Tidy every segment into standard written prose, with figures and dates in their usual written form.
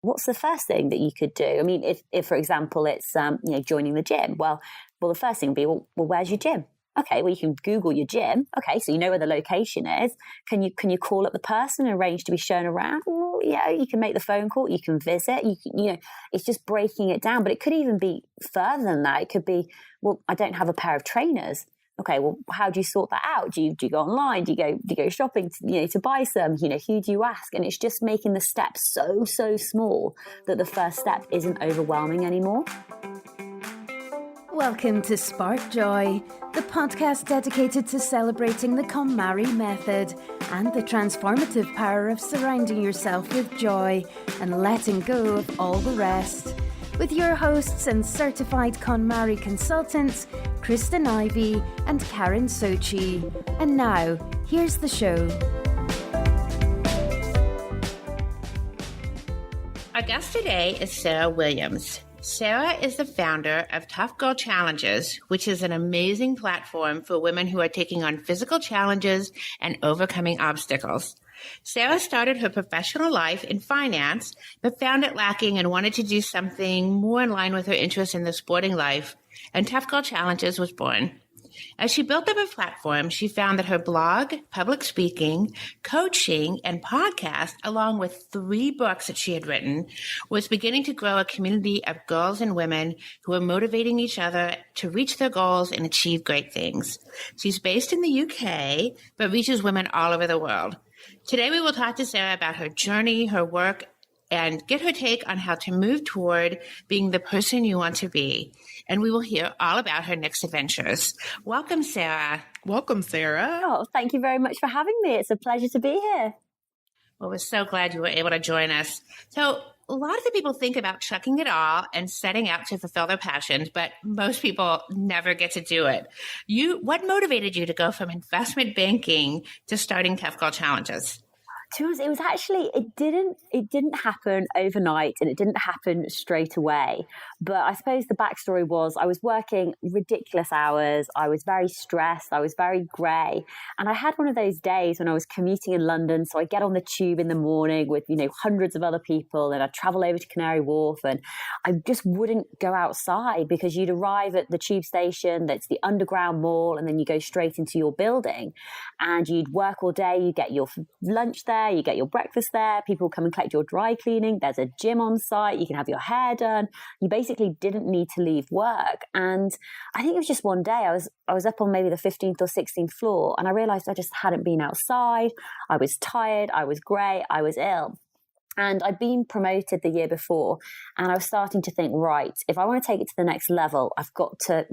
what's the first thing that you could do? I mean, if for example, it's, joining the gym, well, the first thing would be, well, where's your gym? Okay, well, you can Google your gym. Okay, so you know where the location is. Can you call up the person and arrange to be shown around? Well, yeah, you can make the phone call. You can visit. It's just breaking it down. But it could even be further than that. It could be, well, I don't have a pair of trainers. Okay, well, how do you sort that out? Do you go online? Do you go shopping? To buy some? Who do you ask? And it's just making the steps so small that the first step isn't overwhelming anymore. Welcome to Spark Joy, the podcast dedicated to celebrating the KonMari method and the transformative power of surrounding yourself with joy and letting go of all the rest. With your hosts and certified KonMari consultants, Kristen Ivy and Karen Sochi. And now, here's the show. Our guest today is Sarah Williams. Sarah is the founder of Tough Girl Challenges, which is an amazing platform for women who are taking on physical challenges and overcoming obstacles. Sarah started her professional life in finance, but found it lacking and wanted to do something more in line with her interest in the sporting life, and Tough Girl Challenges was born. As she built up a platform, she found that her blog, public speaking, coaching, and podcast, along with 3 books that she had written, was beginning to grow a community of girls and women who were motivating each other to reach their goals and achieve great things. She's based in the UK, but reaches women all over the world. Today, we will talk to Sarah about her journey, her work, and get her take on how to move toward being the person you want to be. And we will hear all about her next adventures. Welcome, Sarah. Welcome, Sarah. Oh, thank you very much for having me. It's a pleasure to be here. Well, we're so glad you were able to join us. So a lot of the people think about chucking it all and setting out to fulfill their passions, but most people never get to do it. What motivated you to go from investment banking to starting Tough Girl Challenges? To us, it was actually, it didn't happen overnight and it didn't happen straight away. But I suppose the backstory was I was working ridiculous hours. I was very stressed. I was very grey. And I had one of those days when I was commuting in London. So I get on the tube in the morning with, hundreds of other people, and I'd travel over to Canary Wharf, and I just wouldn't go outside because you'd arrive at the tube station, that's the underground mall, and then you go straight into your building and you'd work all day. You get your lunch there. You get your breakfast there. People come and collect your dry cleaning. There's a gym on site. You can have your hair done. You basically didn't need to leave work. And I think it was just one day. I was up on maybe the 15th or 16th floor, and I realized I just hadn't been outside. I was tired. I was grey. I was ill. And I'd been promoted the year before, and I was starting to think, right, if I want to take it to the next level, I've got to,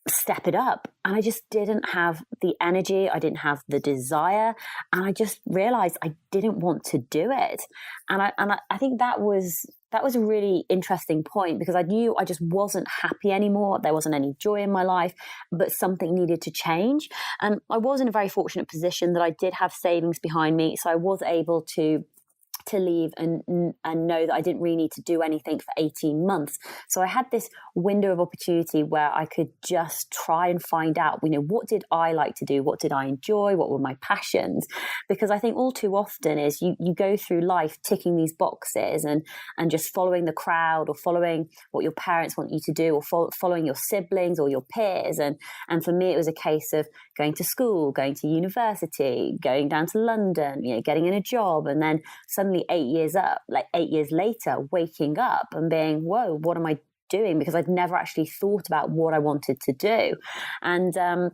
step it up. And I just didn't have the energy. I didn't have the desire. And I just realized I didn't want to do it. And I think that was a really interesting point, because I knew I just wasn't happy anymore. There wasn't any joy in my life, but something needed to change. And I was in a very fortunate position that I did have savings behind me. So I was able to leave and know that I didn't really need to do anything for 18 months. So I had this window of opportunity where I could just try and find out, what did I like to do? What did I enjoy? What were my passions? Because I think all too often is you go through life ticking these boxes and just following the crowd, or following what your parents want you to do, or following your siblings or your peers. And for me, it was a case of going to school, going to university, going down to London, getting in a job, and then suddenly 8 years later, waking up and being, whoa, what am I doing? Because I'd never actually thought about what I wanted to do. And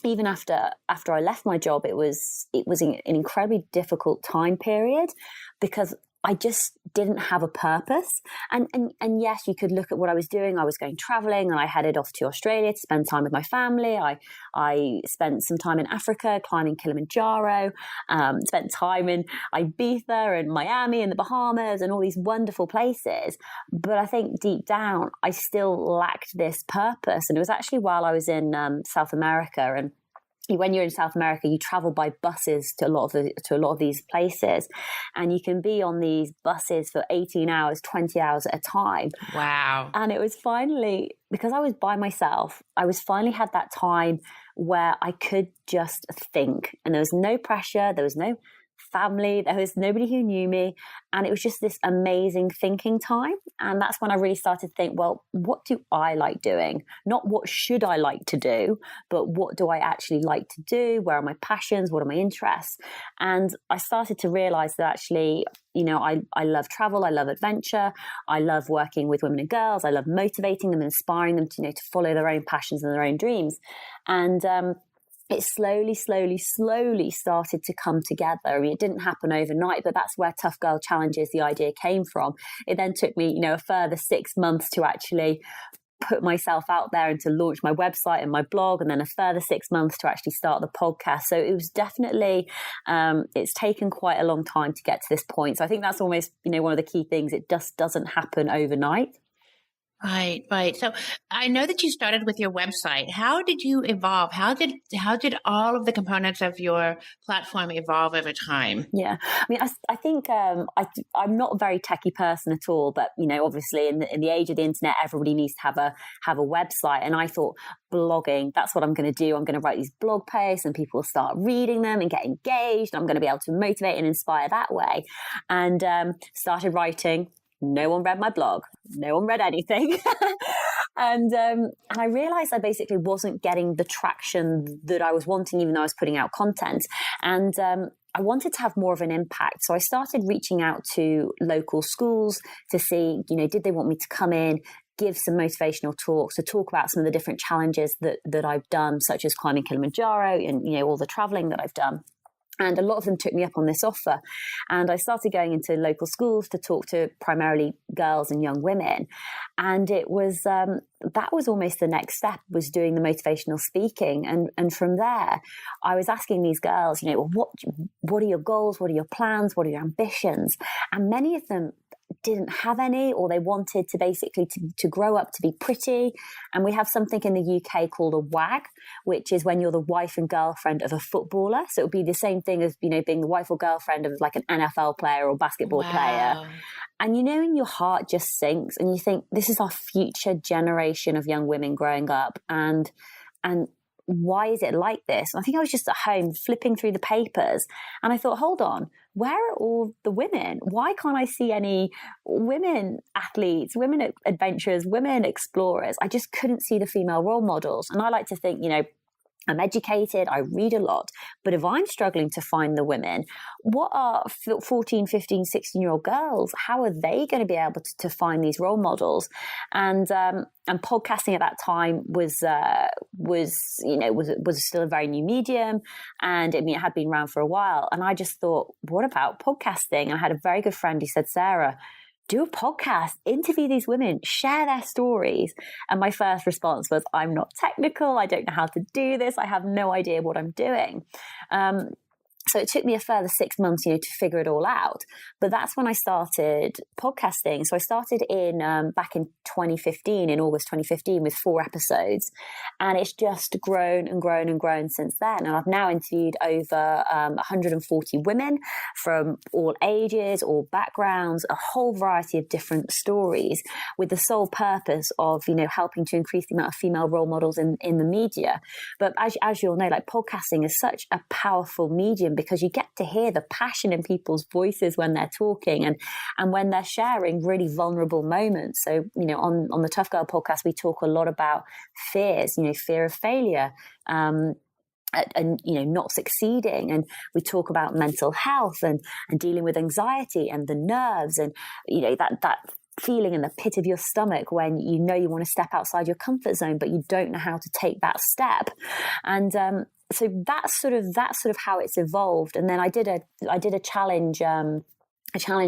even after I left my job, it was an incredibly difficult time period, because I just didn't have a purpose. And yes, you could look at what I was doing. I was going traveling, and I headed off to Australia to spend time with my family. I spent some time in Africa climbing Kilimanjaro, spent time in Ibiza and Miami and the Bahamas and all these wonderful places. But I think deep down, I still lacked this purpose. And it was actually while I was in South America, and when you're in South America, you travel by buses to a lot of these places, and you can be on these buses for 18 hours, 20 hours at a time. Wow. And it was finally, because I was by myself, I was finally had that time where I could just think, and there was no pressure. There was no family. There was nobody who knew me. And it was just this amazing thinking time. And that's when I really started to think, well, what do I like doing? Not what should I like to do, but what do I actually like to do? Where are my passions? What are my interests? And I started to realize that actually, I love travel. I love adventure. I love working with women and girls. I love motivating them, inspiring them to, to follow their own passions and their own dreams. And, it slowly started to come together. I mean, it didn't happen overnight, but that's where Tough Girl Challenges, the idea came from. It then took me, a further 6 months to actually put myself out there and to launch my website and my blog, and then a further 6 months to actually start the podcast. So it was definitely, it's taken quite a long time to get to this point. So I think that's almost, one of the key things. It just doesn't happen overnight. Right. So I know that you started with your website. How did you evolve? How did all of the components of your platform evolve over time? Yeah, I mean, I think I'm not a very techie person at all, but obviously in the age of the internet, everybody needs to have a website. And I thought, blogging, that's what I'm going to do. I'm going to write these blog posts, and people will start reading them and get engaged. I'm going to be able to motivate and inspire that way. And started writing. No one read my blog. No one read anything. And I realized I basically wasn't getting the traction that I was wanting, even though I was putting out content. And I wanted to have more of an impact. So I started reaching out to local schools to see, did they want me to come in, give some motivational talks, to talk about some of the different challenges that I've done, such as climbing Kilimanjaro and, all the traveling that I've done. And a lot of them took me up on this offer. And I started going into local schools to talk to primarily girls and young women. And it was, that was almost the next step, was doing the motivational speaking. And from there, I was asking these girls, what are your goals? What are your plans? What are your ambitions? And many of them didn't have any, or they wanted to basically to grow up to be pretty. And we have something in the UK called a WAG, which is when you're the wife and girlfriend of a footballer. So it would be the same thing as, being the wife or girlfriend of like an NFL player or basketball player. And in your heart just sinks, and you think, this is our future generation of young women growing up. And why is it like this? And I think I was just at home flipping through the papers, and I thought, hold on, where are all the women? Why can't I see any women athletes, women adventurers, women explorers? I just couldn't see the female role models. And I like to think, I'm educated, I read a lot, but if I'm struggling to find the women, what are 14, 15, 16-year-old girls? How are they going to be able to find these role models? And podcasting at that time was still a very new medium, and it had been around for a while. And I just thought, what about podcasting? And I had a very good friend who said, Sarah, do a podcast, interview these women, share their stories. And my first response was, I'm not technical. I don't know how to do this. I have no idea what I'm doing. So it took me a further 6 months, to figure it all out. But that's when I started podcasting. So I started back in 2015, in August 2015, with 4 episodes. And it's just grown and grown and grown since then. And I've now interviewed over 140 women from all ages, all backgrounds, a whole variety of different stories, with the sole purpose of, helping to increase the amount of female role models in the media. But as you all know, like, podcasting is such a powerful medium, because you get to hear the passion in people's voices when they're talking and when they're sharing really vulnerable moments. So, on the Tough Girl podcast, we talk a lot about fears, fear of failure, and not succeeding. And we talk about mental health and dealing with anxiety and the nerves, and, that feeling in the pit of your stomach when you want to step outside your comfort zone, but you don't know how to take that step. And so that's sort of how it's evolved. And then I did a challenge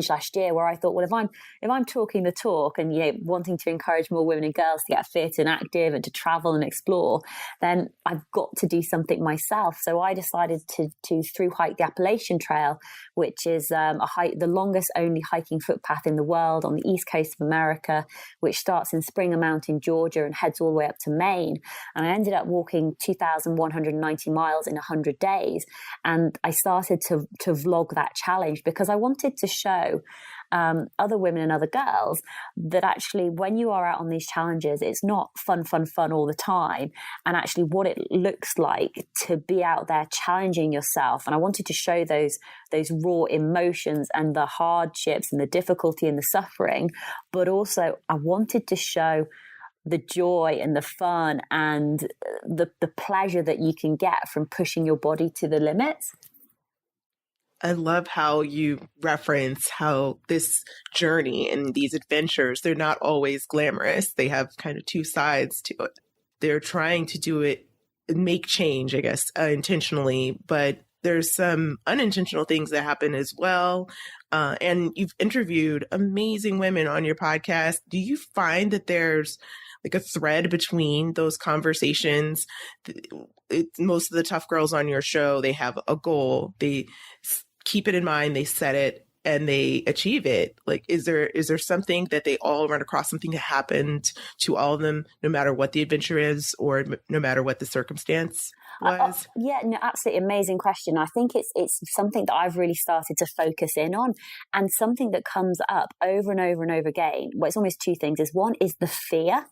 last year where I thought, well, if I'm talking the talk and wanting to encourage more women and girls to get fit and active and to travel and explore, then I've got to do something myself. So I decided to through hike the Appalachian Trail, which is the longest only hiking footpath in the world on the east coast of America, which starts in Springer Mountain, Georgia, and heads all the way up to Maine. And I ended up walking 2,190 miles in 100 days. And I started to vlog that challenge because I wanted to show other women and other girls that actually when you are out on these challenges, it's not fun all the time, and actually what it looks like to be out there challenging yourself. And I wanted to show those raw emotions and the hardships and the difficulty and the suffering, but also I wanted to show the joy and the fun and the pleasure that you can get from pushing your body to the limits. I love how you reference how this journey and these adventures, they're not always glamorous. They have kind of two sides to it. They're trying to do it, make change, I guess, intentionally, but there's some unintentional things that happen as well. And you've interviewed amazing women on your podcast. Do you find that there's like a thread between those conversations? Most of the tough girls on your show, they have a goal. They keep it in mind, they set it, and they achieve it. Like, is there something that they all run across, something that happened to all of them, no matter what the adventure is or no matter what the circumstance was? Yeah, no, absolutely amazing question. I think it's something that I've really started to focus in on, and something that comes up over and over and over again. Well, it's almost two things. Is one is the fear,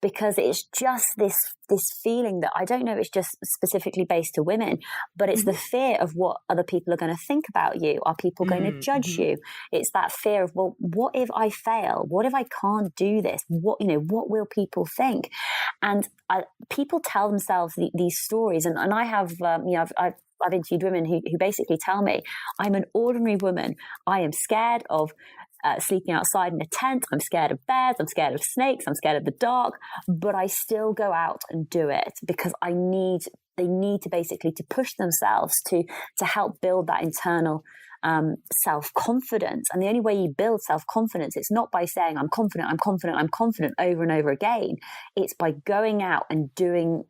because it's just this feeling that I don't know, it's just specifically based to women, but it's the fear of what other people are going to think about you. Are people going to judge you? It's that fear of, well, what if I fail? What if I can't do this? What will people think? And people tell themselves these stories, and I have, I've interviewed women who basically tell me, I'm an ordinary woman. I am scared of sleeping outside in a tent. I'm scared of bears. I'm scared of snakes. I'm scared of the dark, but I still go out and do it because they need to basically to push themselves to help build that internal self-confidence. And the only way you build self-confidence, it's not by saying, I'm confident over and over again. It's by going out and doing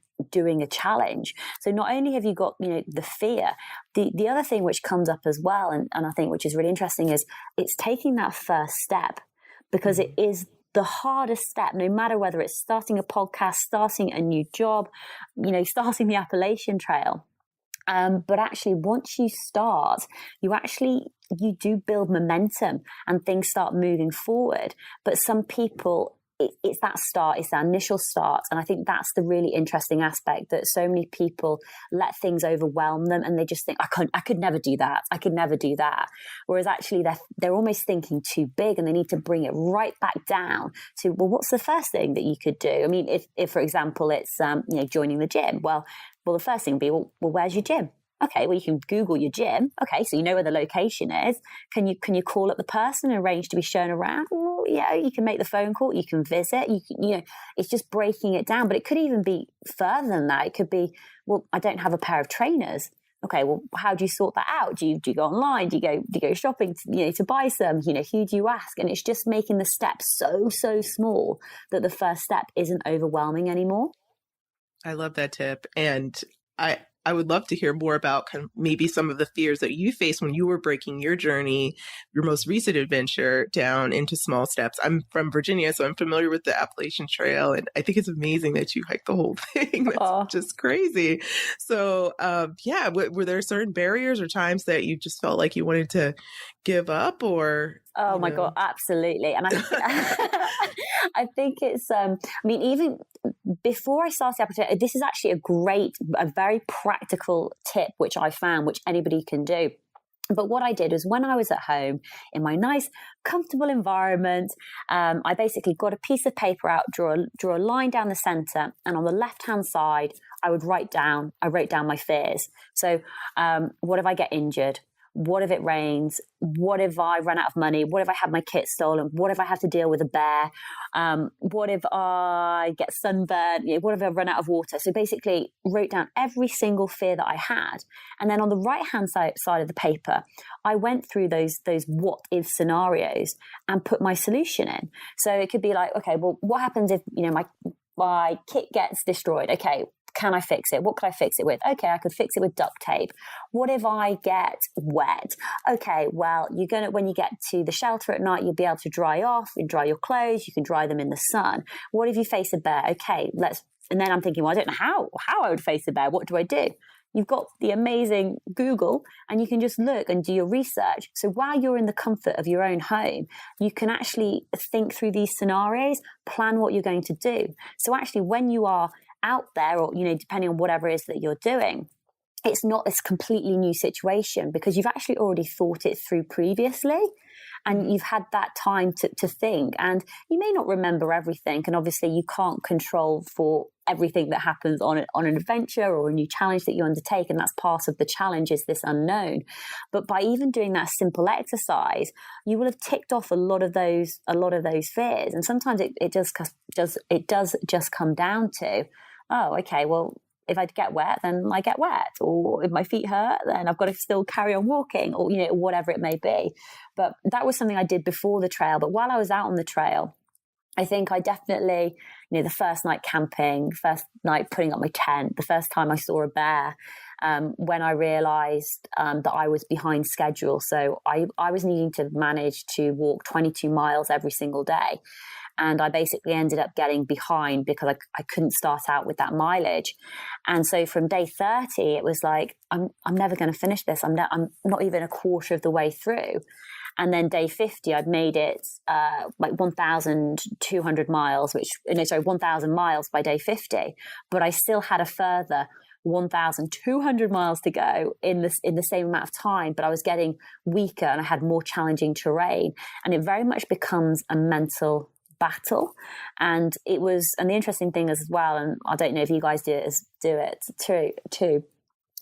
a challenge. So not only have you got, the fear, the other thing which comes up as well, and I think which is really interesting, is it's taking that first step, because it is the hardest step, no matter whether it's starting a podcast, starting a new job, starting the Appalachian Trail. But actually, once you start, you do build momentum and things start moving forward. But some people, it's that start, it's that initial start. And I think that's the really interesting aspect, that so many people let things overwhelm them and they just think, I could never do that. I could never do that. Whereas actually they're almost thinking too big, and they need to bring it right back down to, well, what's the first thing that you could do? I mean, if for example, it's, joining the gym, well, the first thing would be, well, where's your gym? Okay, well, you can Google your gym. Okay, so you know where the location is. Can you call up the person and arrange to be shown around? Well, yeah, you can make the phone call. You can visit. It's just breaking it down. But it could even be further than that. It could be, well, I don't have a pair of trainers. Okay, well, how do you sort that out? Do you go online? Do you go shopping? To buy some? Who do you ask? And it's just making the steps so small that the first step isn't overwhelming anymore. I love that tip. And I would love to hear more about kind of maybe some of the fears that you faced when you were breaking your journey, your most recent adventure, down into small steps. I'm from Virginia, so I'm familiar with the Appalachian Trail, and I think it's amazing that you hiked the whole thing. That's just crazy. So, were there certain barriers or times that you just felt like you wanted to give up, or? Oh my God, absolutely. And I think it's, even before I started the opportunity, this is actually a very practical tip, which I found, which anybody can do. But what I did is, when I was at home in my nice, comfortable environment, I basically got a piece of paper out, draw a line down the center, and on the left-hand side, I wrote down my fears. So what if I get injured? What if it rains? What if I run out of money? What if I have my kit stolen? What if I have to deal with a bear? What if I get sunburned? What if I run out of water? So basically wrote down every single fear that I had. And then on the right-hand side of the paper, I went through those what if scenarios and put my solution in. So it could be like, okay, well, what happens if, my kit gets destroyed? Okay, can I fix it? What could I fix it with? Okay, I could fix it with duct tape. What if I get wet? Okay, well, when you get to the shelter at night, you'll be able to dry off and dry your clothes. You can dry them in the sun. What if you face a bear? Okay, and then I'm thinking, well, I don't know how I would face a bear. What do I do? you've got the amazing Google, and you can just look and do your research. So while you're in the comfort of your own home, you can actually think through these scenarios, plan what you're going to do. So actually, when you are out there, or, depending on whatever it is that you're doing, it's not this completely new situation because you've actually already thought it through previously. And you've had that time to think, and you may not remember everything. And obviously you can't control for everything that happens on an adventure or a new challenge that you undertake. And that's part of the challenge, is this unknown. But by even doing that simple exercise, you will have ticked off a lot of those fears. And sometimes it does just come down to, oh, okay, well, if I get wet, then I get wet. Or if my feet hurt, then I've got to still carry on walking, or, whatever it may be. But that was something I did before the trail. But while I was out on the trail, I think I definitely, the first night camping, first night putting up my tent, the first time I saw a bear, when I realized that I was behind schedule. So I was needing to manage to walk 22 miles every single day. And I basically ended up getting behind because I couldn't start out with that mileage. And so from day 30, it was like, I'm never going to finish this. I'm not even a quarter of the way through. And then day 50, I'd made it like 1,200 miles, 1,000 miles by day 50. But I still had a further 1,200 miles to go in the same amount of time, but I was getting weaker and I had more challenging terrain. And it very much becomes a mental battle. And the interesting thing as well, and I don't know if you guys do it too,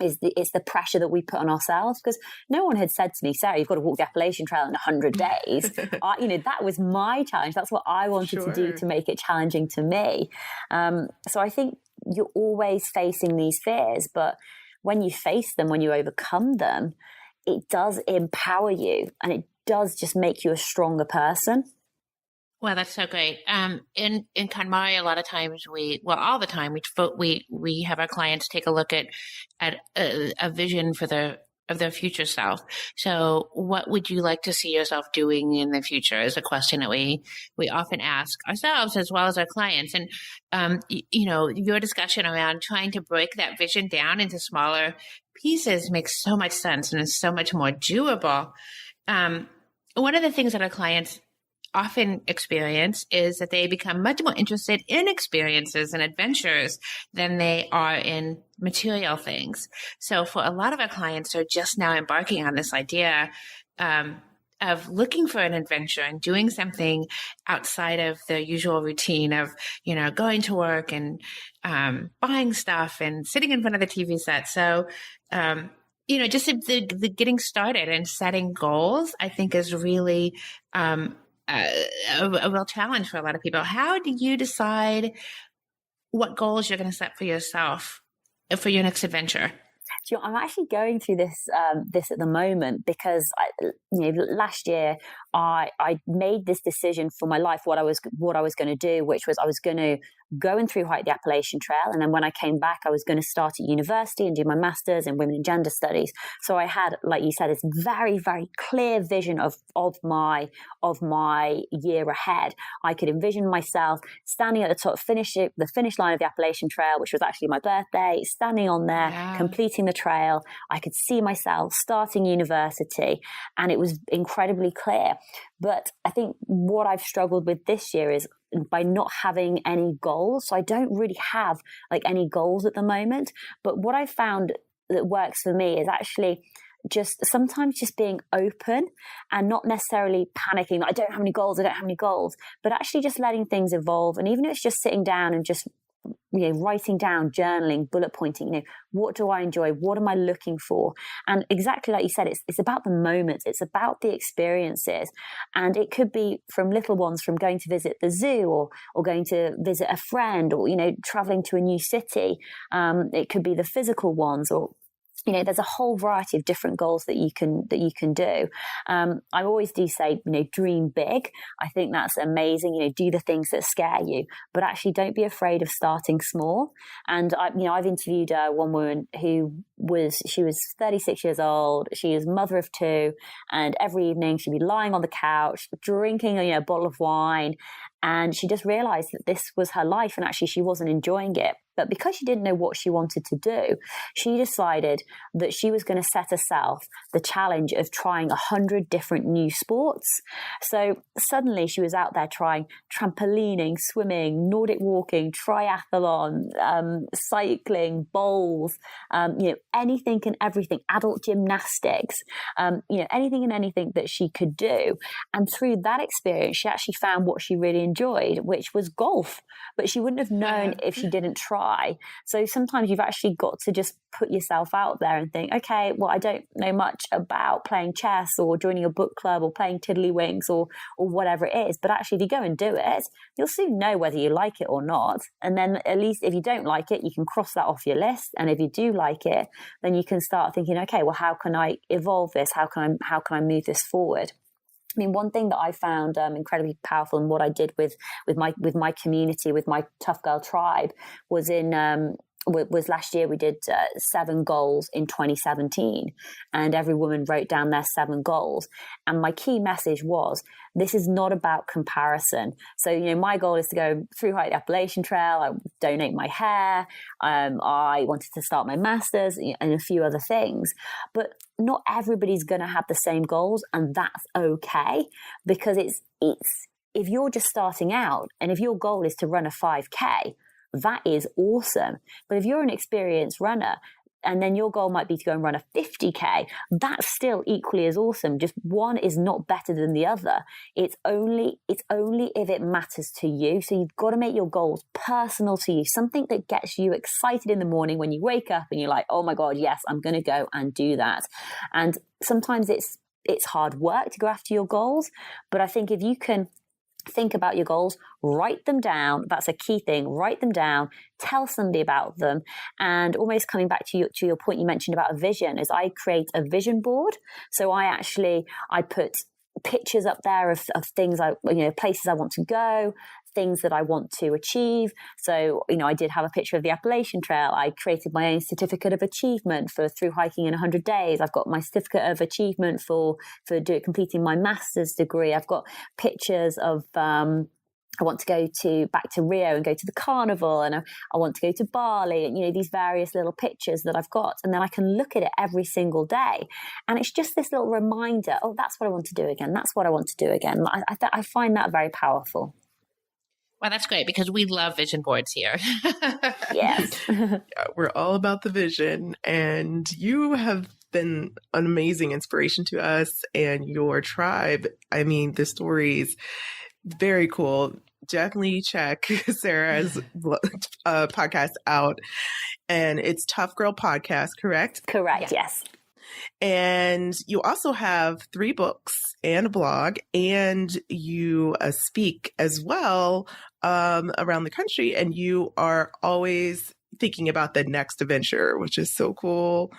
is it's the pressure that we put on ourselves, because no one had said to me, Sarah, you've got to walk the Appalachian Trail in 100 days. That was my challenge. That's what I wanted to do to make it challenging to me. So I think you're always facing these fears, but when you face them, when you overcome them, it does empower you, and it does just make you a stronger person. Well, that's so great. In KonMari, a lot of times all the time, we have our clients take a look at a vision of their future self. So what would you like to see yourself doing in the future is a question that we often ask ourselves as well as our clients. And, your discussion around trying to break that vision down into smaller pieces makes so much sense and is so much more doable. One of the things that our clients often experience is that they become much more interested in experiences and adventures than they are in material things. So for a lot of our clients, they're just now embarking on this idea of looking for an adventure and doing something outside of the usual routine of, going to work and buying stuff and sitting in front of the TV set. So, just the getting started and setting goals, I think, is really a real challenge for a lot of people. How do you decide what goals you're going to set for yourself for your next adventure? I'm actually going through this at the moment because last year I made this decision for my life, what I was going to do, which was I was going to go and through hike the Appalachian Trail, and then when I came back, I was going to start at university and do my master's in women and gender studies. So I had, like you said, this very, very clear vision of my year ahead. I could envision myself standing at the finish line of the Appalachian Trail, which was actually my birthday, standing on there, completing the trail. I could see myself starting university, and it was incredibly clear. But I think what I've struggled with this year is by not having any goals. So I don't really have any goals at the moment. But what I found that works for me is actually sometimes just being open and not necessarily panicking that I don't have any goals, but actually just letting things evolve. And even if it's just sitting down and just writing down, journaling, bullet pointing, what do I enjoy? What am I looking for? And exactly like you said, it's about the moments. It's about the experiences. And it could be from little ones, from going to visit the zoo or going to visit a friend or, traveling to a new city. It could be the physical ones, or there's a whole variety of different goals that you can do. I always do say, dream big. I think that's amazing. Do the things that scare you, but actually don't be afraid of starting small. And I've interviewed one woman she was 36 years old. She is mother of two, and every evening she'd be lying on the couch drinking a bottle of wine, and she just realized that this was her life, and actually she wasn't enjoying it. But because she didn't know what she wanted to do, she decided that she was going to set herself the challenge of trying 100 different new sports. So suddenly she was out there trying trampolining, swimming, Nordic walking, triathlon, cycling, bowls, anything and everything, adult gymnastics, anything and anything that she could do. And through that experience, she actually found what she really enjoyed, which was golf. But she wouldn't have known if she didn't try. So sometimes you've actually got to just put yourself out there and think, okay, well, I don't know much about playing chess or joining a book club or playing tiddlywinks or whatever it is. But actually, if you go and do it, you'll soon know whether you like it or not. And then at least if you don't like it, you can cross that off your list. And if you do like it, then you can start thinking, okay, well, how can I evolve this? How can I move this forward? I mean, one thing that I found incredibly powerful in what I did with my community, with my Tough Girl tribe, was was last year we did 7 goals in 2017, and every woman wrote down their 7 goals. And my key message was, this is not about comparison. So, my goal is to go through hike the Appalachian Trail. I donate my hair. I wanted to start my master's and a few other things, but not everybody's going to have the same goals, and that's okay, because it's if you're just starting out and if your goal is to run a 5K, that is awesome. But if you're an experienced runner and then your goal might be to go and run a 50K, that's still equally as awesome. Just one is not better than the other. It's only if it matters to you. So you've got to make your goals personal to you, something that gets you excited in the morning when you wake up and you're like, oh my God, yes, I'm going to go and do that. And sometimes it's hard work to go after your goals. But I think if you can think about your goals, write them down. That's a key thing. Write them down, tell somebody about them. And almost coming back to your point you mentioned about a vision, is I create a vision board. So I put pictures up there of things places I want to go, things that I want to achieve. So, I did have a picture of the Appalachian Trail. I created my own certificate of achievement for through hiking in 100 days. I've got my certificate of achievement for completing my master's degree. I've got pictures of, I want to go back to Rio and go to the carnival, and I want to go to Bali, and these various little pictures that I've got, and then I can look at it every single day, and it's just this little reminder. Oh, that's what I want to do again. That's what I want to do again. I find that very powerful. Well, that's great, because we love vision boards here. Yes. We're all about the vision, and you have been an amazing inspiration to us and your tribe. I mean, the stories, very cool. Definitely check Sarah's podcast out. And it's Tough Girl Podcast, correct? Correct, yes. And you also have 3 books and a blog, and you speak as well around the country, and you are always thinking about the next adventure, which is so cool.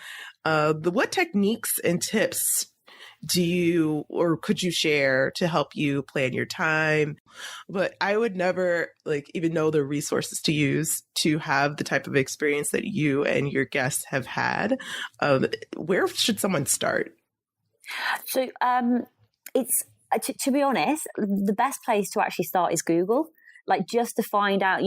What techniques and tips could you share to help you plan your time? But I would never even know the resources to use to have the type of experience that you and your guests have had. Where should someone start? So it's to be honest, the best place to actually start is Google. Just to find out,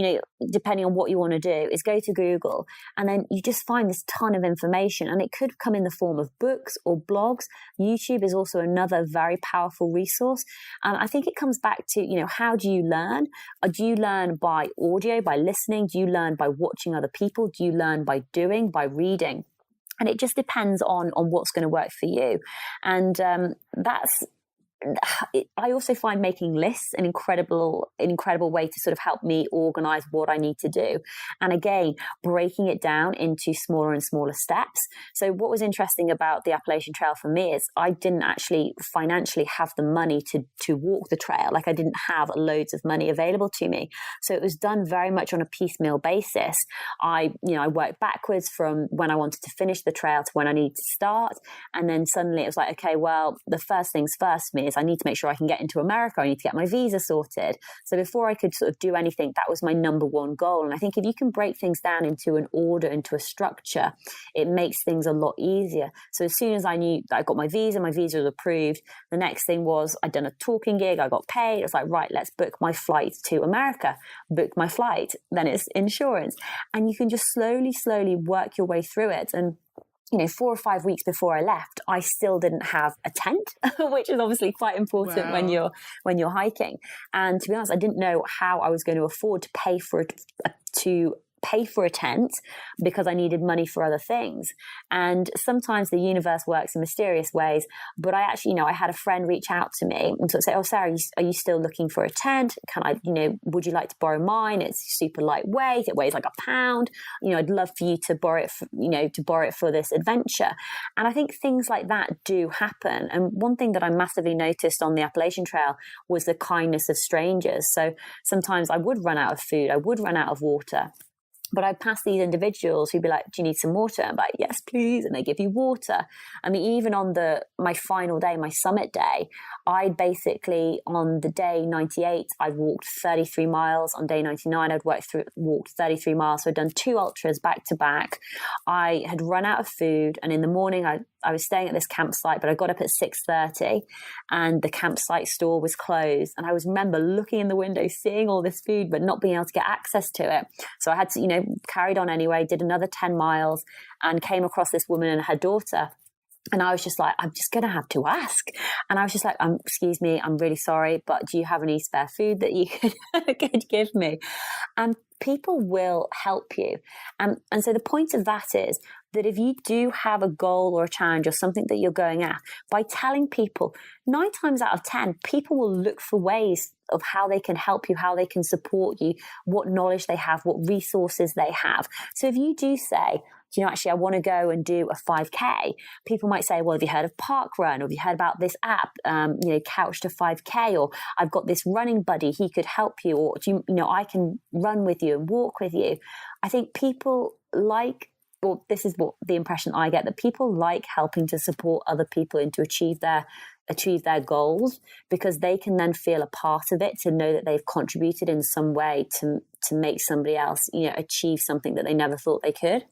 depending on what you want to do, is go to Google, and then you just find this ton of information, and it could come in the form of books or blogs. YouTube is also another very powerful resource. I think it comes back to, how do you learn? Do you learn by audio, by listening? Do you learn by watching other people? Do you learn by doing, by reading? And it just depends on what's going to work for you. And I also find making lists an incredible way to sort of help me organize what I need to do. And again, breaking it down into smaller and smaller steps. So what was interesting about the Appalachian Trail for me is I didn't actually financially have the money to walk the trail. I didn't have loads of money available to me. So it was done very much on a piecemeal basis. I worked backwards from when I wanted to finish the trail to when I need to start. And then suddenly it was like, okay, well, the first things first for me point is I need to make sure I can get into America. I need to get my visa sorted. So before I could sort of do anything, that was my number one goal. And I think if you can break things down into an order, into a structure, it makes things a lot easier. So as soon as I knew that I got my visa was approved, the next thing was I'd done a talking gig, I got paid. It's like, right, let's book my flight to America. Book my flight. Then it's insurance. And you can just slowly work your way through it. And 4 or 5 weeks before I left, I still didn't have a tent, which is obviously quite important when you're hiking. And to be honest, I didn't know how I was going to afford to pay for a tent because I needed money for other things. And sometimes the universe works in mysterious ways. But I actually, I had a friend reach out to me and sort of say, "Oh, Sarah, are you still looking for a tent? Can I, would you like to borrow mine? It's super lightweight. It weighs like a pound. I'd love for you to borrow it for this adventure." And I think things like that do happen. And one thing that I massively noticed on the Appalachian Trail was the kindness of strangers. So sometimes I would run out of food. I would run out of water. But I'd pass these individuals who'd be like, "Do you need some water?" I'm like, "Yes, please." And they give you water. I mean, even on my final day, my summit day, I basically, on the day 98, I walked 33 miles. On day 99, I'd walked 33 miles. So I'd done 2 ultras back to back. I had run out of food. And in the morning, I was staying at this campsite, but I got up at 6:30 and the campsite store was closed. And I remember looking in the window, seeing all this food, but not being able to get access to it. So I had to, carried on anyway, did another 10 miles and came across this woman and her daughter. And I was just like, I'm just going to have to ask. And I was just like, excuse me, I'm really sorry, but do you have any spare food that you could give me? And people will help you. And so the point of that is that if you do have a goal or a challenge or something that you're going at, by telling people, 9 times out of 10, people will look for ways of how they can help you, how they can support you, what knowledge they have, what resources they have. So if you do say, actually, I want to go and do a 5K. People might say, "Well, have you heard of Park Run? Or have you heard about this app, Couch to 5K? Or I've got this running buddy, he could help you. Or, I can run with you and walk with you." I think people this is what the impression I get, that people like helping to support other people and to achieve their goals, because they can then feel a part of it, to know that they've contributed in some way to make somebody else, achieve something that they never thought they could.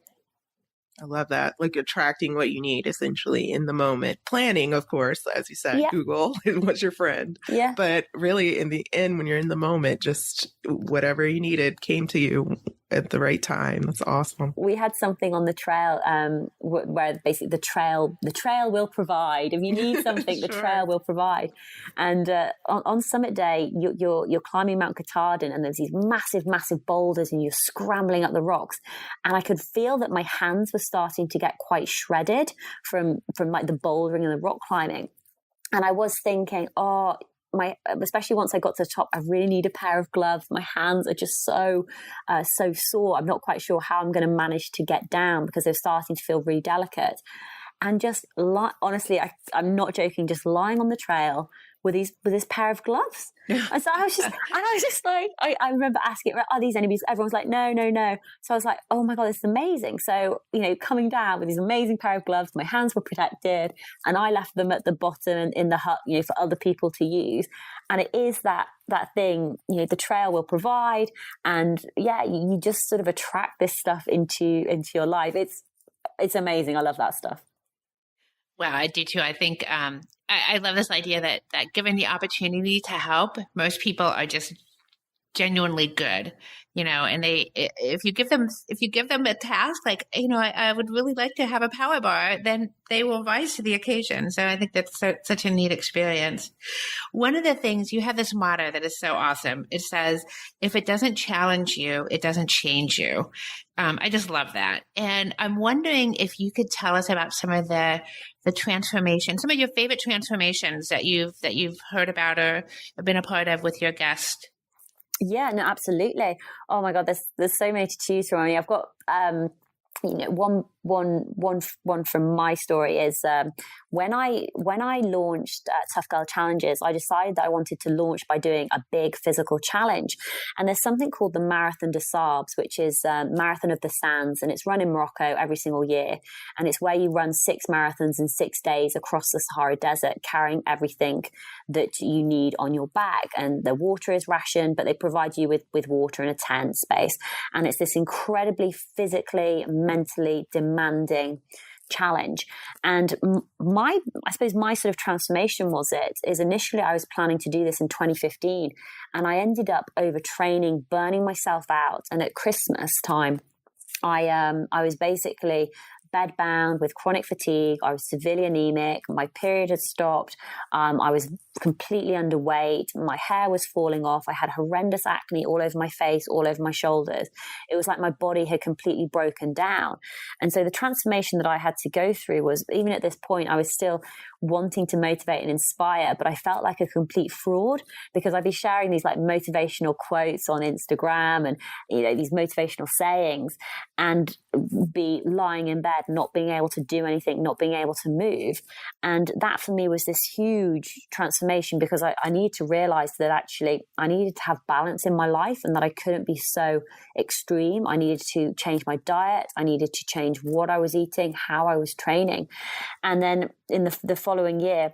I love that. Like attracting what you need essentially in the moment. Planning, of course, as you said, Google was your friend. Yeah. But really in the end, when you're in the moment, just whatever you needed came to you at the right time. That's awesome. We had something on the trail where basically the trail will provide. If you need something, the trail will provide. And on summit day, you're climbing Mount Katahdin, and there's these massive boulders, and you're scrambling up the rocks. And I could feel that my hands were starting to get quite shredded from like the bouldering and the rock climbing. And I was thinking, especially once I got to the top, I really need a pair of gloves. My hands are just so sore. I'm not quite sure how I'm going to manage to get down, because they're starting to feel really delicate. And just honestly, I'm not joking, just lying on the trail with this pair of gloves. And so I was just like, I remember asking, "Are these enemies?" Everyone's like, no. So I was like, oh my God, this is amazing. So, coming down with these amazing pair of gloves, my hands were protected, and I left them at the bottom and in the hut, for other people to use. And it is that thing, the trail will provide. And you just sort of attract this stuff into your life. It's amazing. I love that stuff. Wow, I do too. I think I love this idea that given the opportunity to help, most people are just genuinely good, and if you give them a task, like, I would really like to have a power bar, then they will rise to the occasion. So I think that's such a neat experience. One of the things, you have this motto that is so awesome. It says, "If it doesn't challenge you, it doesn't change you." I just love that. And I'm wondering if you could tell us about some of the transformation, some of your favorite transformations that you've heard about or been a part of with your guest. Yeah, no, absolutely. Oh my God, there's so many to choose from. I mean, I've got one from my story is when I launched Tough Girl Challenges, I decided that I wanted to launch by doing a big physical challenge. And there's something called the Marathon des Sables, which is Marathon of the Sands, and it's run in Morocco every single year. And it's where you run 6 marathons in 6 days across the Sahara Desert, carrying everything that you need on your back. And the water is rationed, but they provide you with water in a tent space. And it's this incredibly physically, mentally demanding challenge. And I suppose my sort of transformation is initially I was planning to do this in 2015, and I ended up overtraining, burning myself out. And at Christmas time, I was basically bedbound with chronic fatigue. I was severely anemic. My period had stopped. I was completely underweight. My hair was falling off. I had horrendous acne all over my face, all over my shoulders. It was like my body had completely broken down. And so the transformation that I had to go through was, even at this point, I was still wanting to motivate and inspire, but I felt like a complete fraud because I'd be sharing these like motivational quotes on Instagram and, you know, these motivational sayings, and be lying in bed, not being able to do anything, not being able to move. And that for me was this huge transformation, because I needed to realize that actually I needed to have balance in my life and that I couldn't be so extreme. I needed to change my diet. I needed to change what I was eating, how I was training. And then in the following year,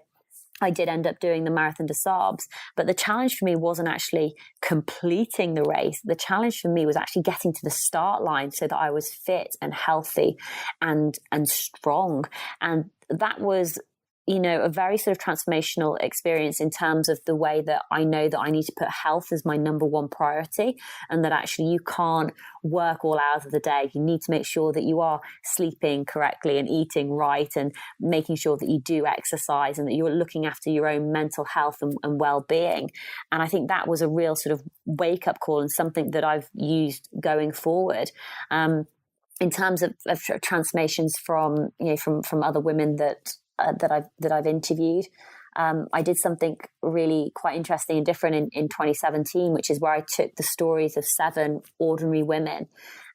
I did end up doing the Marathon des Sables, but the challenge for me wasn't actually completing the race. The challenge for me was actually getting to the start line so that I was fit and healthy and strong. And that was, you know, a very sort of transformational experience in terms of the way that I know that I need to put health as my number one priority, and that actually you can't work all hours of the day. You need to make sure that you are sleeping correctly and eating right and making sure that you do exercise and that you're looking after your own mental health and well-being. And I think that was a real sort of wake-up call and something that I've used going forward. In terms of transformations from other women that I've interviewed. I did something really quite interesting and different in 2017, which is where I took the stories of 7 ordinary women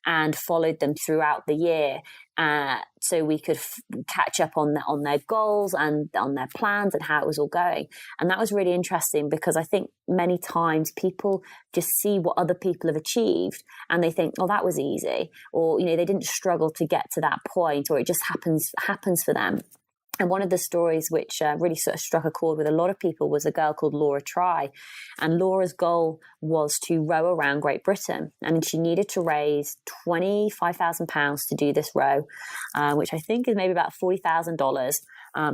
and followed them throughout the year, so we could catch up on their goals and on their plans and how it was all going. And that was really interesting, because I think many times people just see what other people have achieved and they think, oh, that was easy, or, you know, they didn't struggle to get to that point, or it just happens for them. And one of the stories which really sort of struck a chord with a lot of people was a girl called Laura Try. And Laura's goal was to row around Great Britain. And she needed to raise £25,000 to do this row, which I think is maybe about $40,000.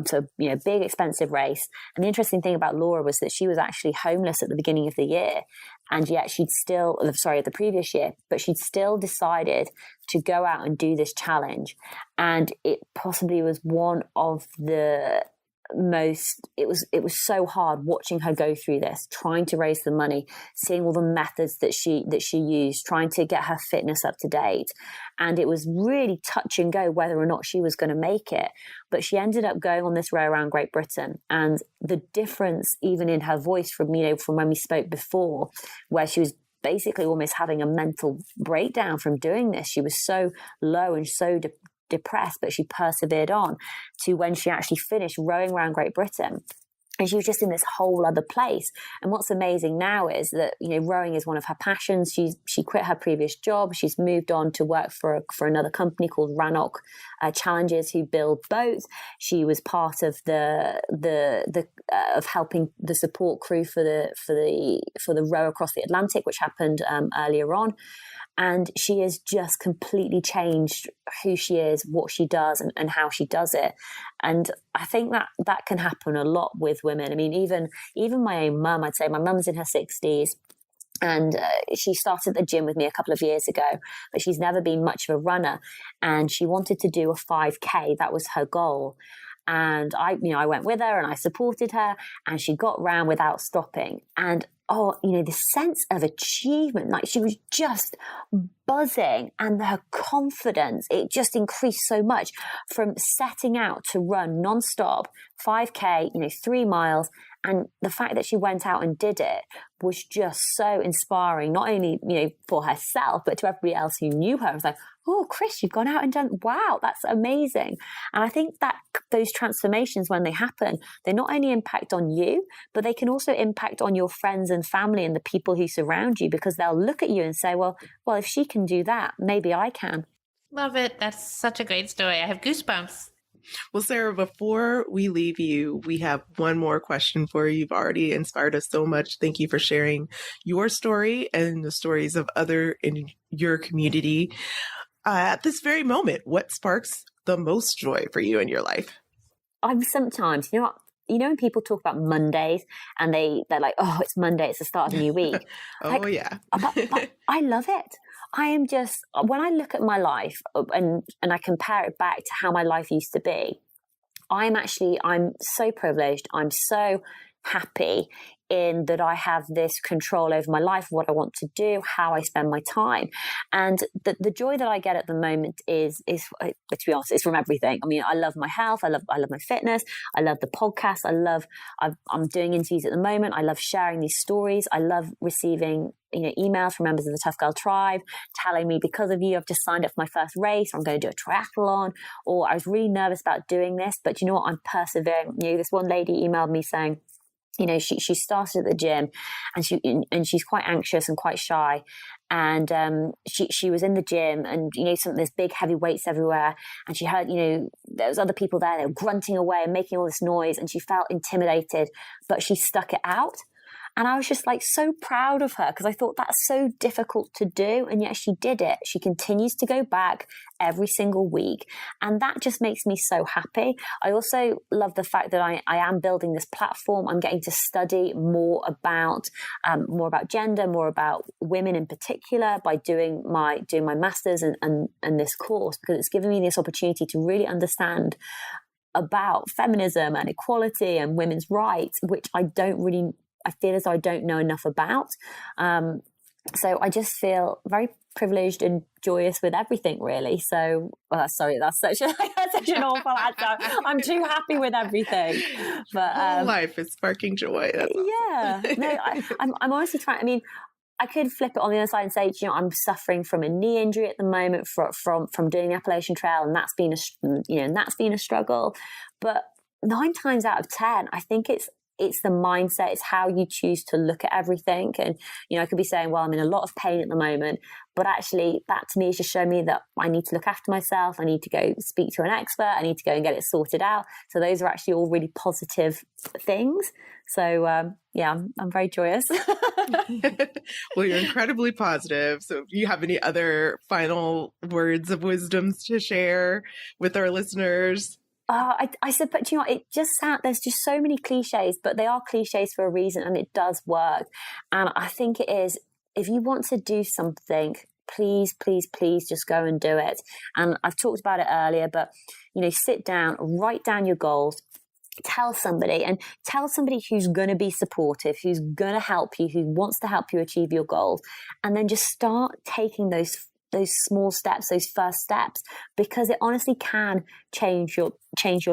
So, you know, big, expensive race. And the interesting thing about Laura was that she was actually homeless at the beginning of the year. And yet the previous year, but she'd still decided to go out and do this challenge. And it possibly was one of the it was so hard watching her go through this, trying to raise the money, seeing all the methods that she used, trying to get her fitness up to date. And it was really touch and go whether or not she was going to make it. But she ended up going on this row around Great Britain, and the difference even in her voice from when we spoke before, where she was basically almost having a mental breakdown from doing this. She was so low and so depressed, but she persevered on, to when she actually finished rowing around Great Britain. And she was just in this whole other place. And what's amazing now is that, you know, rowing is one of her passions. She quit her previous job. She's moved on to work for another company called Rannoch Challenges, who build boats. She was part of of helping the support crew for the row across the Atlantic, which happened earlier on. And she has just completely changed who she is, what she does, and how she does it. And I think that can happen a lot with women. I mean, even my own mum, I'd say my mum's in her 60s. And she started the gym with me a couple of years ago, but she's never been much of a runner. And she wanted to do a 5K. That was her goal. And I went with her and I supported her, and she got round without stopping. And the sense of achievement, like she was just buzzing, and her confidence, it just increased so much from setting out to run nonstop 5K, 3 miles, And the fact that she went out and did it was just so inspiring, not only, for herself, but to everybody else who knew her. It was like, oh, Chris, you've gone out and done, wow, that's amazing. And I think that those transformations, when they happen, they not only impact on you, but they can also impact on your friends and family and the people who surround you, because they'll look at you and say, well, if she can do that, maybe I can. Love it. That's such a great story. I have goosebumps. Well, Sarah, before we leave you, we have one more question for you. You've already inspired us so much. Thank you for sharing your story and the stories of other in your community. At this very moment, what sparks the most joy for you in your life? I'm sometimes, when people talk about Mondays and they're like, oh, it's Monday, it's the start of a new week. Yeah. but I love it. I am just, when I look at my life and I compare it back to how my life used to be, I'm so privileged. I'm so happy in that I have this control over my life, what I want to do, how I spend my time. And the joy that I get at the moment is to be honest, it's from everything. I mean, I love my health. I love my fitness. I love the podcast. I'm doing interviews at the moment. I love sharing these stories. I love receiving emails from members of the Tough Girl Tribe telling me, because of you, I've just signed up for my first race, or I'm going to do a triathlon, or I was really nervous about doing this, but you know what, I'm persevering. This one lady emailed me saying, she started at the gym and she's quite anxious and quite shy. And she was in the gym and, there's big heavy weights everywhere. And she heard, there was other people there, they were grunting away and making all this noise. And she felt intimidated, but she stuck it out. And I was just like so proud of her, because I thought that's so difficult to do. And yet she did it. She continues to go back every single week. And that just makes me so happy. I also love the fact that I am building this platform. I'm getting to study more about gender, more about women in particular by doing my master's and this course, because it's given me this opportunity to really understand about feminism and equality and women's rights, which I feel as though I don't know enough about. So I just feel very privileged and joyous with everything, really. So, that's such an awful answer. I'm too happy with everything. But whole life is sparking joy. That's awesome. Yeah. No, I'm honestly trying. I mean, I could flip it on the other side and say, I'm suffering from a knee injury at the moment from doing the Appalachian Trail, and that's been a struggle. But 9 times out of 10, I think it's the mindset, it's how you choose to look at everything. And, I could be saying, well, I'm in a lot of pain at the moment, but actually that to me is just showing me that I need to look after myself. I need to go speak to an expert. I need to go and get it sorted out. So those are actually all really positive things. So, I'm very joyous. Well, you're incredibly positive. So do you have any other final words of wisdoms to share with our listeners? I said, but it just there's just so many cliches, but they are cliches for a reason, and it does work. And I think it is, if you want to do something, please, please, please just go and do it. And I've talked about it earlier, but, sit down, write down your goals, tell somebody who's going to be supportive, who's going to help you, who wants to help you achieve your goals. And then just start taking those small steps, those first steps, because it honestly can change your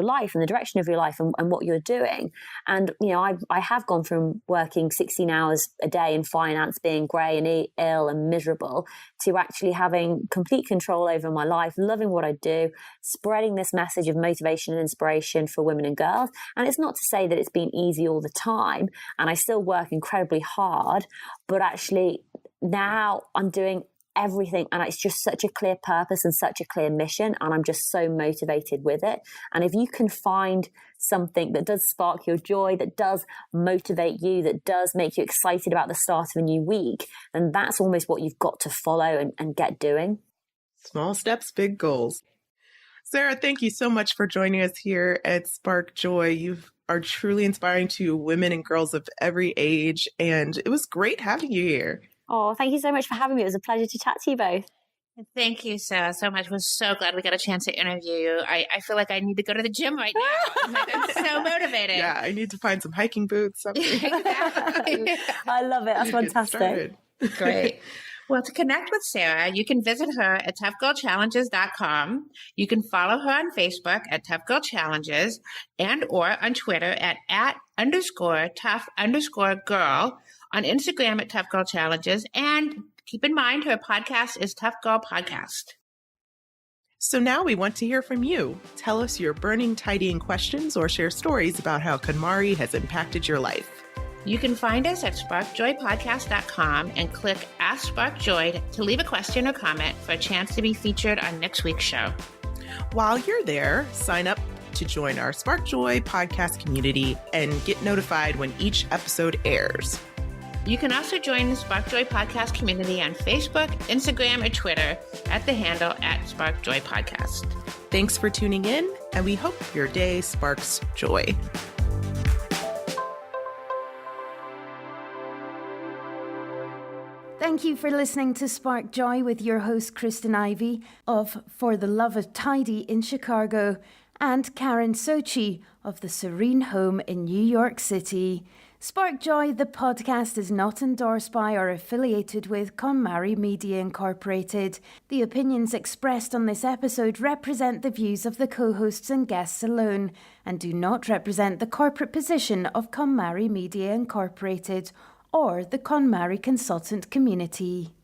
life and the direction of your life and what you're doing. And, I have gone from working 16 hours a day in finance, being grey and ill and miserable, to actually having complete control over my life, loving what I do, spreading this message of motivation and inspiration for women and girls. And it's not to say that it's been easy all the time, and I still work incredibly hard, but actually now I'm doing everything, and it's just such a clear purpose and such a clear mission, and I'm just so motivated with it. And if you can find something that does spark your joy, that does motivate you, that does make you excited about the start of a new week, then that's almost what you've got to follow and get doing. Small steps, big goals. Sarah, thank you so much for joining us here at Spark Joy. You are truly inspiring to women and girls of every age, and it was great having you here. Oh, thank you so much for having me. It was a pleasure to chat to you both. Thank you, Sarah, so much. We're so glad we got a chance to interview you. I feel like I need to go to the gym right now. I'm so motivated. Yeah, I need to find some hiking boots. Something. Exactly. I love it. That's fantastic. Great. Well, to connect with Sarah, you can visit her at toughgirlchallenges.com. You can follow her on Facebook at Tough Girl Challenges and or on Twitter at @_tough_girl, on Instagram at Tough Girl Challenges, and keep in mind her podcast is Tough Girl Podcast. So now we want to hear from you. Tell us your burning tidying questions or share stories about how KonMari has impacted your life. You can find us at sparkjoypodcast.com and click Ask Spark Joy to leave a question or comment for a chance to be featured on next week's show. While you're there, sign up to join our Spark Joy podcast community and get notified when each episode airs. You can also join the Spark Joy Podcast community on Facebook, Instagram, or Twitter at the handle @SparkJoyPodcast. Thanks for tuning in, and we hope your day sparks joy. Thank you for listening to Spark Joy with your host, Kristen Ivy of For the Love of Tidy in Chicago and Karen Sochi of the Serene Home in New York City. Spark Joy, the podcast, is not endorsed by or affiliated with KonMari Media Incorporated. The opinions expressed on this episode represent the views of the co-hosts and guests alone and do not represent the corporate position of KonMari Media Incorporated or the KonMari consultant community.